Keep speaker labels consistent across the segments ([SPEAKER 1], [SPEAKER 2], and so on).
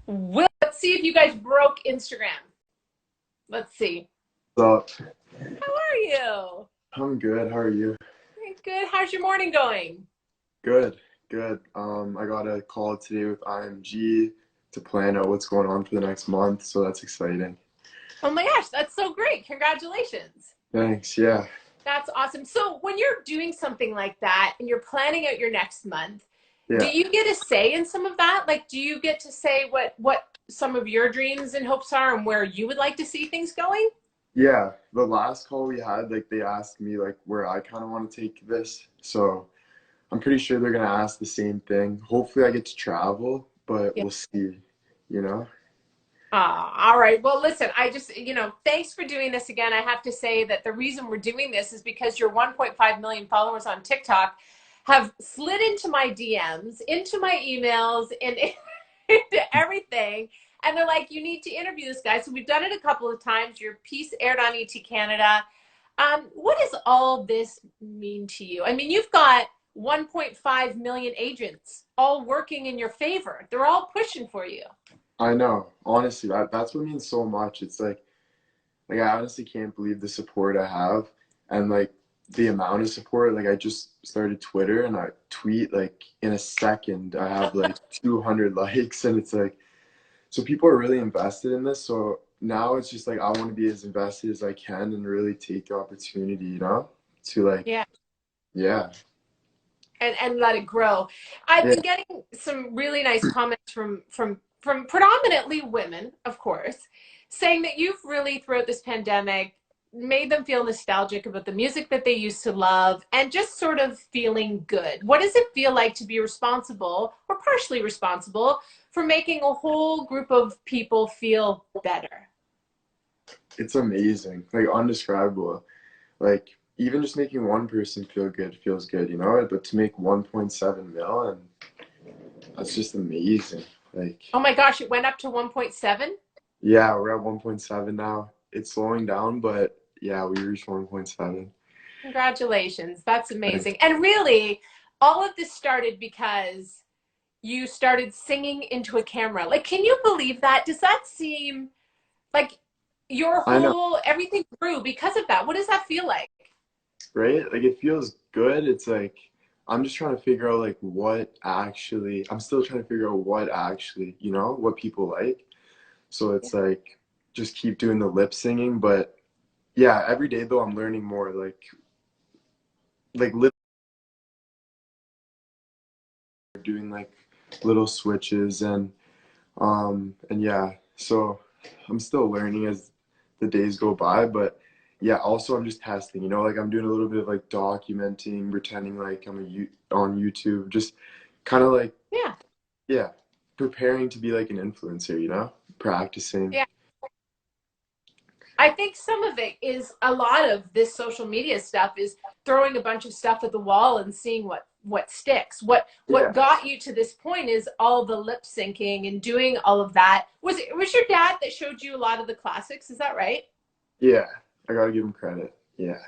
[SPEAKER 1] Let's see if you guys broke Instagram. Let's see.
[SPEAKER 2] What's up?
[SPEAKER 1] How are you?
[SPEAKER 2] I'm good. How are you?
[SPEAKER 1] Very good. How's your morning going?
[SPEAKER 2] Good, good. I got a call today with IMG to plan out what's going on for the next month, so that's exciting.
[SPEAKER 1] Oh my gosh, that's so great. Congratulations.
[SPEAKER 2] Thanks. Yeah,
[SPEAKER 1] That's awesome. So, when you're doing something like that and you're planning out your next month, do
[SPEAKER 2] yeah,
[SPEAKER 1] you get a say in some of that? Like, do you get to say what some of your dreams and hopes are and where you would like to see things going?
[SPEAKER 2] yeah. The last call we had, like they asked me like where I kind of want to take this, so I'm pretty sure they're gonna ask the same thing. Hopefully, I get to travel, but
[SPEAKER 1] Yeah.
[SPEAKER 2] we'll see. You know?
[SPEAKER 1] All right. Well, listen, thanks for doing this again. I have to say that the reason we're doing this is because your 1.5 million followers on TikTok have slid into my DMs, into my emails, and into everything. And they're like, you need to interview this guy. So we've done it a couple of times. Your piece aired on ET Canada. What does all this mean to you? I mean, you've got 1.5 million agents all working in your favor. They're all pushing for you.
[SPEAKER 2] I know. Honestly, that's what means so much. It's like I honestly can't believe the support I have and like the amount of support. Like I just started Twitter and I tweet like in a second I have like 200 likes and it's like so people are really invested in this. So now it's just like I want to be as invested as I can and really take the opportunity, to like
[SPEAKER 1] Yeah.
[SPEAKER 2] yeah.
[SPEAKER 1] And let it grow. I've
[SPEAKER 2] Yeah,
[SPEAKER 1] been getting some really nice comments from predominantly women, of course, saying that you've really throughout this pandemic made them feel nostalgic about the music that they used to love and just sort of feeling good. What does it feel like to be responsible or partially responsible for making a whole group of people feel better?
[SPEAKER 2] it's amazing. Like undescribable. Like even just making one person feel good feels good, But to make 1.7 mil and that's just amazing. Like,
[SPEAKER 1] Oh my gosh, it went up to 1.7.
[SPEAKER 2] yeah, we're at 1.7 now. It's slowing down, but yeah, we reached 1.7.
[SPEAKER 1] Congratulations. That's
[SPEAKER 2] Thanks.
[SPEAKER 1] amazing. And really, all of this started because you started singing into a camera. Like, can you believe that? Does that seem like your
[SPEAKER 2] I know,
[SPEAKER 1] whole everything grew because of that? What does that feel like?
[SPEAKER 2] right? Like it feels good. It's like I'm just trying to figure out like I'm still trying to figure out what actually, what people like. So
[SPEAKER 1] Yeah.
[SPEAKER 2] it's like just keep doing the lip singing, but yeah, every day though I'm learning more like lip doing like little switches and yeah, so I'm still learning as the days go by, but yeah, also I'm just testing, like I'm doing a little bit of like documenting, pretending like on YouTube, just kind of like,
[SPEAKER 1] Yeah.
[SPEAKER 2] yeah, preparing to be like an influencer, practicing.
[SPEAKER 1] Yeah. I think some of it is a lot of this social media stuff is throwing a bunch of stuff at the wall and seeing what sticks. What
[SPEAKER 2] Yeah,
[SPEAKER 1] got you to this point is all the lip syncing and doing all of that. Was your dad that showed you a lot of the classics? Is that right?
[SPEAKER 2] yeah, I gotta give him credit. Yeah.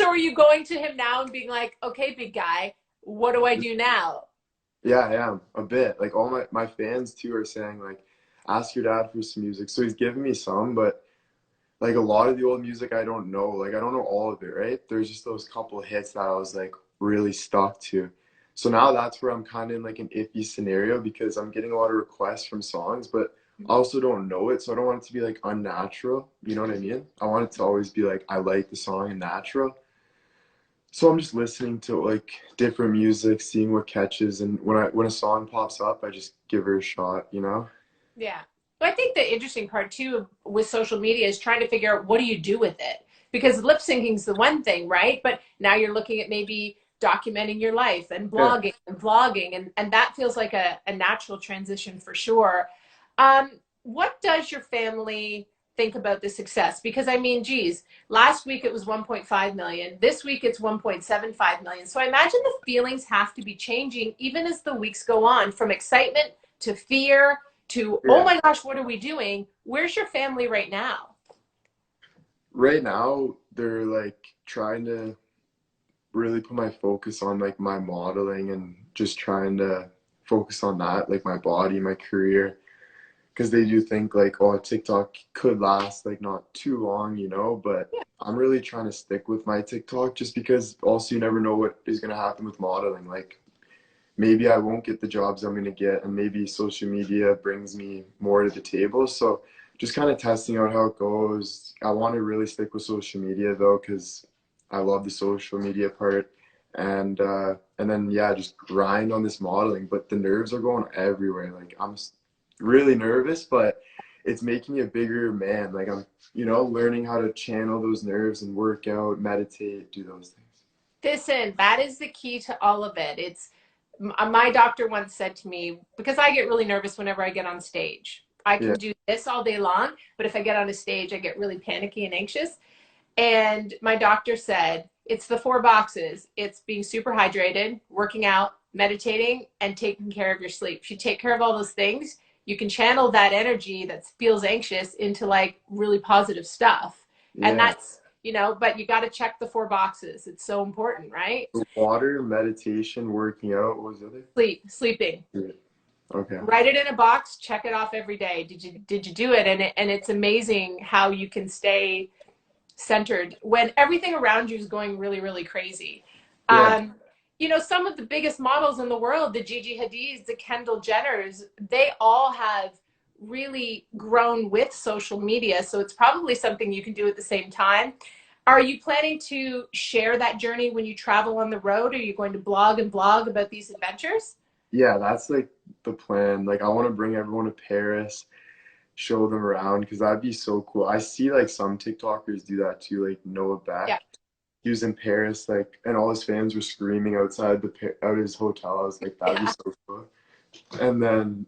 [SPEAKER 1] So are you going to him now and being like, okay, big guy, what do I do now?
[SPEAKER 2] Yeah, I am a bit. Like all my fans too are saying like, ask your dad for some music. So he's giving me some, but like a lot of the old music I don't know. Like I don't know all of it, right? There's just those couple hits that I was like really stuck to. So now that's where I'm kind of in like an iffy scenario because I'm getting a lot of requests from songs, but I also don't know it, so I don't want it to be like unnatural. You know what I mean? I want it to always be like I like the song and natural. So I'm just listening to like different music, seeing what catches, and when a song pops up, I just give her a shot.
[SPEAKER 1] Yeah. But I think the interesting part too with social media is trying to figure out what do you do with it? Because lip syncing is the one thing, right? But now you're looking at maybe documenting your life and
[SPEAKER 2] Yeah.
[SPEAKER 1] blogging and vlogging, and that feels like a natural transition for sure. What does your family think about the success? Because I mean, geez, last week it was 1.5 million. This week it's 1.75 million. So I imagine the feelings have to be changing even as the weeks go on, from excitement to fear to, oh
[SPEAKER 2] Yeah.
[SPEAKER 1] my gosh, what are we doing? Where's your family right now?
[SPEAKER 2] Right now, they're like trying to really put my focus on like my modeling and just trying to focus on that, like my body, my career, because they do think like, oh, TikTok could last like not too long, you know, but I'm really trying to stick with my TikTok just because also you never know what is going to happen with modeling. Like maybe I won't get the jobs I'm going to get, and maybe social media brings me more to the table. So just kind of testing out how it goes. I want to really stick with social media though, because I love the social media part. And then yeah, just grind on this modeling. But the nerves are going everywhere. Like I'm really nervous, but it's making me a bigger man. Like I'm, you know, learning how to channel those nerves and work out, meditate, do those things.
[SPEAKER 1] Listen, that is the key to all of it. It's my doctor once said to me, because I get really nervous whenever I get on stage. I
[SPEAKER 2] Yeah,
[SPEAKER 1] can do this all day long, but if I get on a stage, I get really panicky and anxious. And my doctor said, it's the four boxes. It's being super hydrated, working out, meditating, and taking care of your sleep. If you take care of all those things, you can channel that energy that feels anxious into like really positive stuff. And
[SPEAKER 2] yeah.
[SPEAKER 1] that's, you know, but you got to check the four boxes. It's so important, right?
[SPEAKER 2] So water, meditation, working out. What was the other?
[SPEAKER 1] Sleeping.
[SPEAKER 2] Yeah. Okay.
[SPEAKER 1] Write it in a box, check it off every day. Did you do it? And it's amazing how you can stay centered when everything around you is going really, really crazy.
[SPEAKER 2] Yeah.
[SPEAKER 1] You know, some of the biggest models in the world, the Gigi Hadids, the Kendall Jenners, they all have really grown with social media. So it's probably something you can do at the same time. Are you planning to share that journey when you travel on the road? Are you going to blog and blog about these adventures?
[SPEAKER 2] Yeah, that's like the plan. Like I want to bring everyone to Paris, show them around because that'd be so cool. I see like some TikTokers do that too, like Noah
[SPEAKER 1] Yeah.
[SPEAKER 2] Beck. He was in Paris, like, and all his fans were screaming outside out his hotel. I was like, that'd be
[SPEAKER 1] Yeah.
[SPEAKER 2] so cool. And then,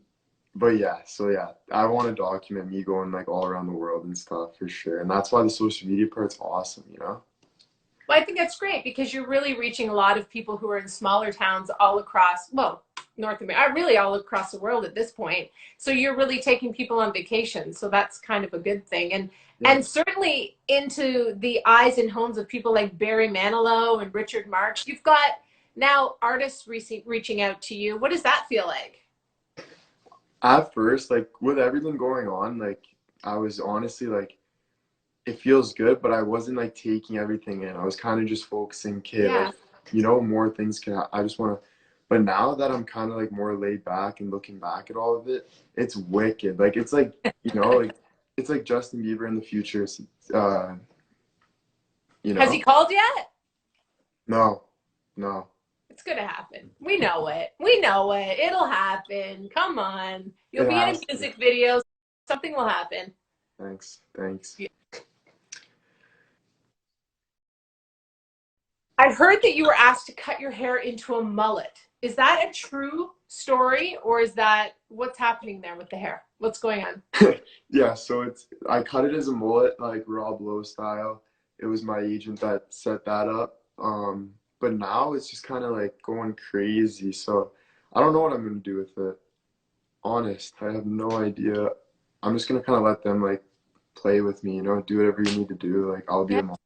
[SPEAKER 2] but yeah, so yeah, I want to document me going like all around the world and stuff for sure. And that's why the social media part's awesome, you know?
[SPEAKER 1] Well, I think that's great because you're really reaching a lot of people who are in smaller towns all across, well, North America, really all across the world at this point. So you're really taking people on vacation. So that's kind of a good thing.
[SPEAKER 2] Yeah.
[SPEAKER 1] And certainly into the eyes and homes of people like Barry Manilow and Richard Marx. You've got now artists reaching out to you. What does that feel like?
[SPEAKER 2] At first, like with everything going on, like I was honestly like, it feels good, but I wasn't like taking everything in. I was kind of just focusing, okay, like,
[SPEAKER 1] Yeah.
[SPEAKER 2] you know, more things can, I just want to, but now that I'm kind of like more laid back and looking back at all of it, it's wicked. Like, it's like, you know, like, it's like Justin Bieber in the future, uh, you
[SPEAKER 1] Has he
[SPEAKER 2] know?
[SPEAKER 1] called yet?
[SPEAKER 2] No, no,
[SPEAKER 1] It's going to happen. We know it. We know it. It'll happen. Come on. You'll
[SPEAKER 2] it
[SPEAKER 1] be in a
[SPEAKER 2] has to.
[SPEAKER 1] music video. Something will happen.
[SPEAKER 2] Thanks, thanks.
[SPEAKER 1] I heard that you were asked to cut your hair into a mullet. Is that a true story or is that what's happening there with the hair? What's going on?
[SPEAKER 2] Yeah, so I cut it as a mullet, like Rob Lowe style. It was my agent that set that up. But now it's just kind of like going crazy. So I don't know what I'm gonna do with it. Honest, I have no idea. I'm just gonna kind of let them like play with me, you know, do whatever you need to do. Like I'll be
[SPEAKER 1] Yeah,
[SPEAKER 2] a mom.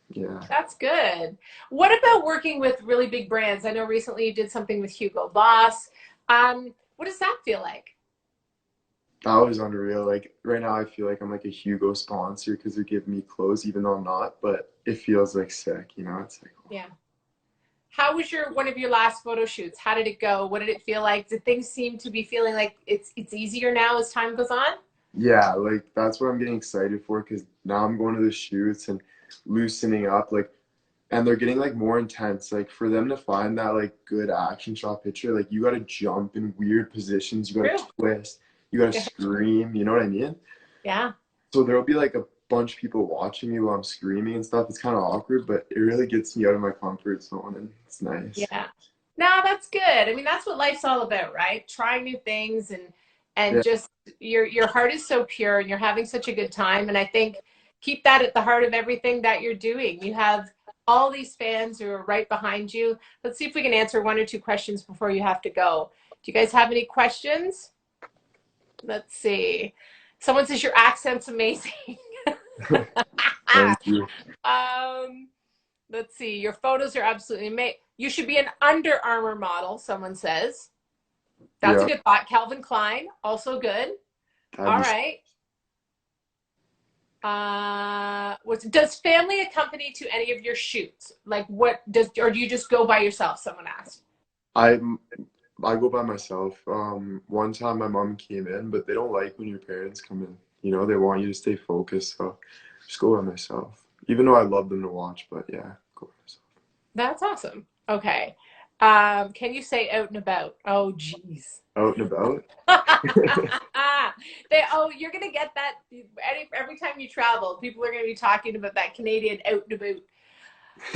[SPEAKER 2] Yeah.
[SPEAKER 1] that's good. What about working with really big brands? I know recently you did something with Hugo Boss. What does that feel like?
[SPEAKER 2] That was unreal. Like right now I feel like I'm like a Hugo sponsor because they're giving me clothes even though I'm not, but it feels like sick, you know? It's like
[SPEAKER 1] Yeah. How was your one of your last photo shoots? How did it go? What did it feel like? Did things seem to be feeling like it's easier now as time goes on?
[SPEAKER 2] yeah, like that's what I'm getting excited for because now I'm going to the shoots and loosening up, like, and they're getting like more intense. Like for them to find that like good action shot picture, like you got to jump in weird positions, you got
[SPEAKER 1] True.
[SPEAKER 2] to twist, you got to scream. You know what I mean?
[SPEAKER 1] Yeah.
[SPEAKER 2] So there'll be like a bunch of people watching me while I'm screaming and stuff. It's kind of awkward, but it really gets me out of my comfort zone, and it's nice.
[SPEAKER 1] Yeah. No, that's good. I mean, that's what life's all about, right? Trying new things and
[SPEAKER 2] Yeah,
[SPEAKER 1] just your heart is so pure and you're having such a good time. And I think keep that at the heart of everything that you're doing. You have all these fans who are right behind you. Let's see if we can answer one or two questions before you have to go. Do you guys have any questions? Let's see. Someone says your accent's amazing.
[SPEAKER 2] thank you.
[SPEAKER 1] um, let's see. Your photos are absolutely amazing. You should be an Under Armour model, someone says. That's a
[SPEAKER 2] Yeah,
[SPEAKER 1] good thought. Calvin Klein, also good.
[SPEAKER 2] that'd
[SPEAKER 1] All
[SPEAKER 2] be.
[SPEAKER 1] right. Does family accompany to any of your shoots? Like what does, or do you just go by yourself? Someone asked.
[SPEAKER 2] I I go by myself. One time my mom came in, but they don't like when your parents come in. You know, they want you to stay focused, so just go by myself. Even though I love them to watch, but yeah, go by myself.
[SPEAKER 1] That's awesome. Okay. Can you say out and about? Oh, geez.
[SPEAKER 2] Out and about.
[SPEAKER 1] You're gonna get that every time you travel. People are gonna be talking about that Canadian out and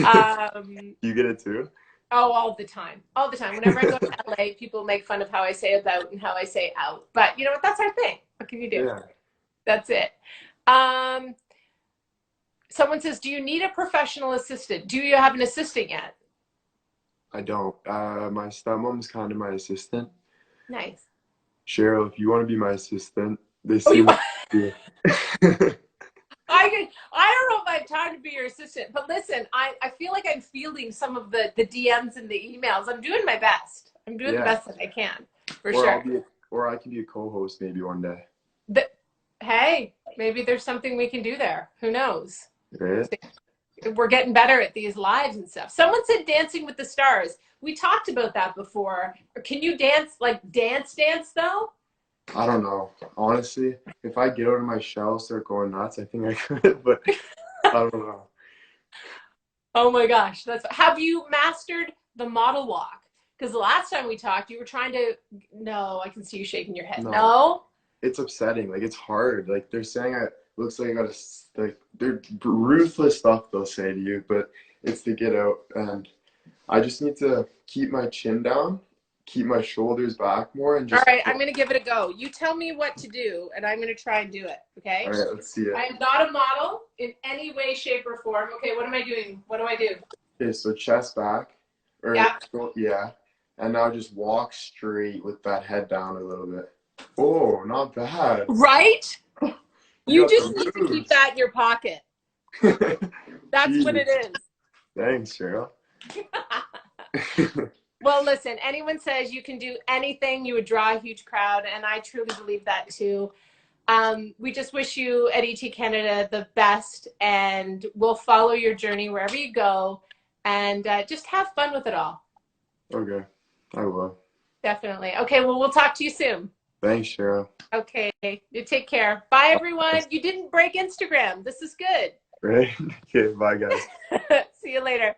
[SPEAKER 1] about.
[SPEAKER 2] You get it too?
[SPEAKER 1] Oh, all the time, all the time. Whenever I go to LA, people make fun of how I say about and how I say out. But you know what? That's our thing. What can you do?
[SPEAKER 2] Yeah,
[SPEAKER 1] That's it. Um, Someone says, "Do you need a professional assistant? Do you have an assistant yet?"
[SPEAKER 2] I don't. My stepmom's kind of my assistant.
[SPEAKER 1] Nice.
[SPEAKER 2] Cheryl, if you want to be my assistant, they
[SPEAKER 1] Oh,
[SPEAKER 2] say
[SPEAKER 1] you.
[SPEAKER 2] we do.
[SPEAKER 1] I don't know if I have time to be your assistant, but listen, I feel like I'm fielding some of the DMs and the emails. I'm doing my best. I'm doing the
[SPEAKER 2] Yeah,
[SPEAKER 1] best that I can, for
[SPEAKER 2] or
[SPEAKER 1] sure.
[SPEAKER 2] or I can be a co-host maybe one day.
[SPEAKER 1] But hey, maybe there's something we can do there. Who knows?
[SPEAKER 2] Right?
[SPEAKER 1] We're getting better at these lives and stuff. Someone said Dancing with the Stars. We talked about that before. Can you dance, like dance though?
[SPEAKER 2] I don't know. Honestly, if I get out of my shell, start going nuts, I think I could, but I don't know.
[SPEAKER 1] Oh my gosh, that's. Have you mastered the model walk? Because the last time we talked, you were trying to. No, I can see you shaking your head.
[SPEAKER 2] No,
[SPEAKER 1] No.
[SPEAKER 2] it's upsetting. Like it's hard. Like they're saying I looks like I got like they're ruthless stuff they'll say to you, but it's to get out, and I just need to keep my chin down, keep my shoulders back more, and
[SPEAKER 1] All
[SPEAKER 2] just
[SPEAKER 1] right, I'm
[SPEAKER 2] go.
[SPEAKER 1] gonna give it a go. You tell me what to do, and I'm gonna try and do it.
[SPEAKER 2] All
[SPEAKER 1] Okay.
[SPEAKER 2] right, let's see it.
[SPEAKER 1] I am not a model in any way, shape, or form. Okay, what am I doing? What do I do?
[SPEAKER 2] Okay, so chest back, or
[SPEAKER 1] Yeah.
[SPEAKER 2] yeah, and now just walk straight with that head down a little bit. Oh, not bad.
[SPEAKER 1] Right?
[SPEAKER 2] You
[SPEAKER 1] You
[SPEAKER 2] got
[SPEAKER 1] just
[SPEAKER 2] the
[SPEAKER 1] need to keep
[SPEAKER 2] moves.
[SPEAKER 1] that in your pocket. That's what it
[SPEAKER 2] Jeez.
[SPEAKER 1] is.
[SPEAKER 2] Thanks, Cheryl.
[SPEAKER 1] Well, listen, anyone says you can do anything, you would draw a huge crowd, and I truly believe that too. We just wish you at ET Canada the best, and we'll follow your journey wherever you go, and just have fun with it all.
[SPEAKER 2] Okay, I will.
[SPEAKER 1] Definitely. Okay, well, we'll talk to you soon.
[SPEAKER 2] Thanks, Cheryl.
[SPEAKER 1] Okay, you take care. Bye, everyone. You didn't break Instagram. This is good.
[SPEAKER 2] Right? Okay, bye, guys.
[SPEAKER 1] See you later.